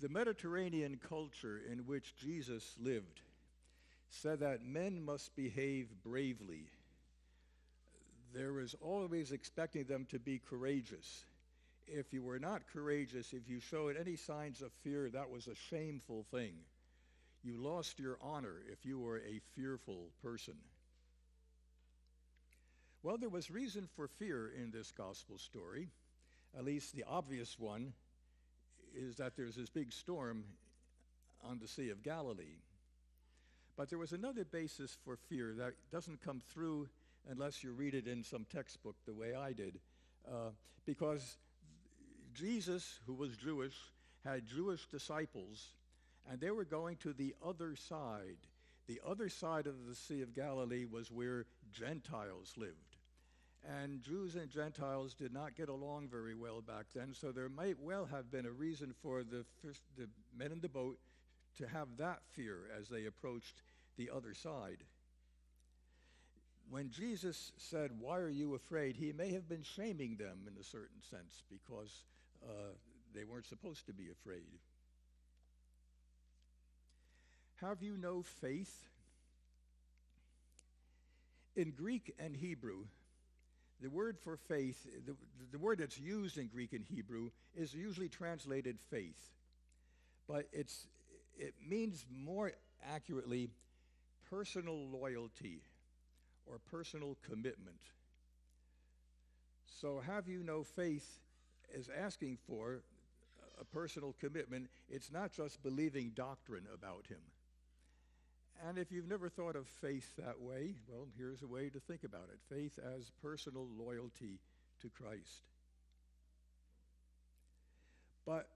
The Mediterranean culture in which Jesus lived said that men must behave bravely. There was always expecting them to be courageous. If you were not courageous, if you showed any signs of fear, that was a shameful thing. You lost your honor if you were a fearful person. Well, there was reason for fear in this gospel story. At least the obvious one is that there's this big storm on the Sea of Galilee. But there was another basis for fear that doesn't come through unless you read it in some textbook the way I did. Because Jesus, who was Jewish, had Jewish disciples, and they were going to the other side. The other side of the Sea of Galilee was where Gentiles lived. And Jews and Gentiles did not get along very well back then, so there might well have been a reason for the men in the boat to have that fear as they approached the other side. When Jesus said, "Why are you afraid?" he may have been shaming them in a certain sense because they weren't supposed to be afraid. Have you no faith? In Greek and Hebrew, the word for faith, the word that's used in Greek and Hebrew is usually translated faith. But it means more accurately personal loyalty or personal commitment. So have you no faith is asking for a personal commitment. It's not just believing doctrine about him. And if you've never thought of faith that way, well, here's a way to think about it. Faith as personal loyalty to Christ. But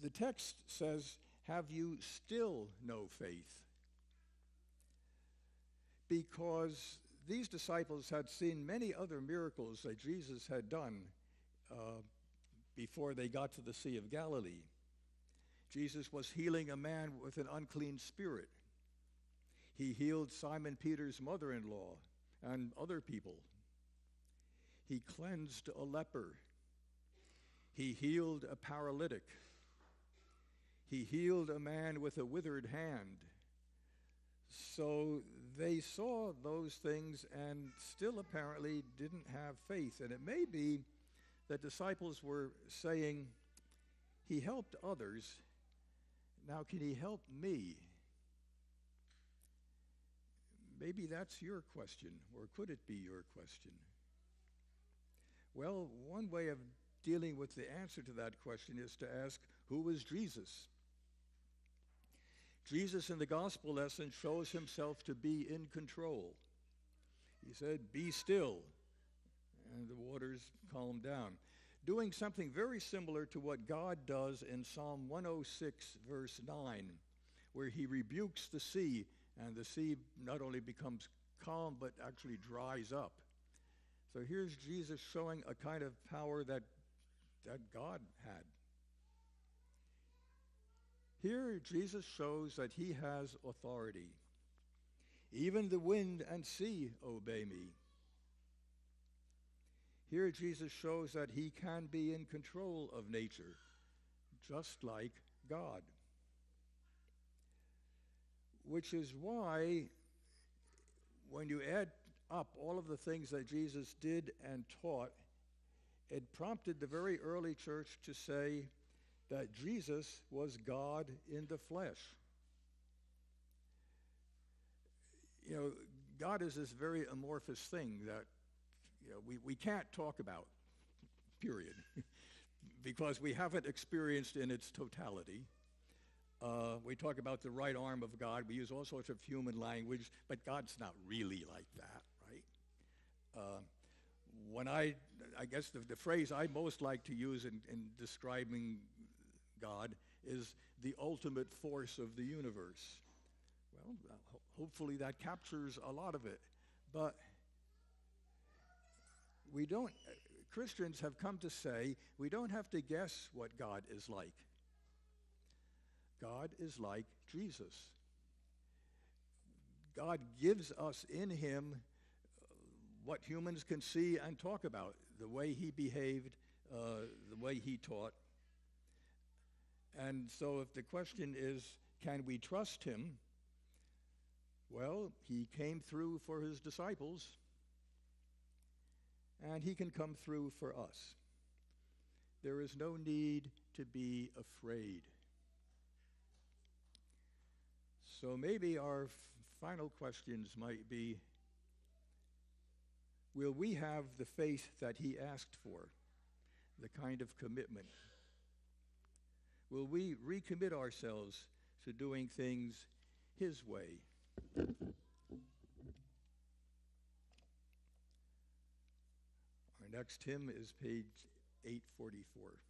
the text says, have you still no faith? Because these disciples had seen many other miracles that Jesus had done before they got to the Sea of Galilee. Jesus was healing a man with an unclean spirit. He healed Simon Peter's mother-in-law and other people. He cleansed a leper. He healed a paralytic. He healed a man with a withered hand. So they saw those things and still apparently didn't have faith. And it may be that disciples were saying, he helped others, now can he help me? Maybe that's your question, or could it be your question? Well, one way of dealing with the answer to that question is to ask, who was Jesus? Jesus in the gospel lesson shows himself to be in control. He said, "Be still," and the waters calmed down, doing something very similar to what God does in Psalm 106, verse 9, where he rebukes the sea, and the sea not only becomes calm, but actually dries up. So here's Jesus showing a kind of power that God had. Here Jesus shows that he has authority. Even the wind and sea obey me. Here Jesus shows that he can be in control of nature, just like God. Which is why, when you add up all of the things that Jesus did and taught, it prompted the very early church to say that Jesus was God in the flesh. You know, God is this very amorphous thing that we can't talk about, period, because we haven't experienced in its totality. We talk about the right arm of God. We use all sorts of human language, but God's not really like that, right? When I guess the phrase I most like to use in describing God is the ultimate force of the universe. Well, hopefully that captures a lot of it. But Christians have come to say we don't have to guess what God is like. God is like Jesus. God gives us in him what humans can see and talk about, the way he behaved, the way he taught. And so if the question is, can we trust him? Well, he came through for his disciples, and he can come through for us. There is no need to be afraid. So maybe our final questions might be, will we have the faith that he asked for, the kind of commitment? Will we recommit ourselves to doing things his way? Our next hymn is page 844.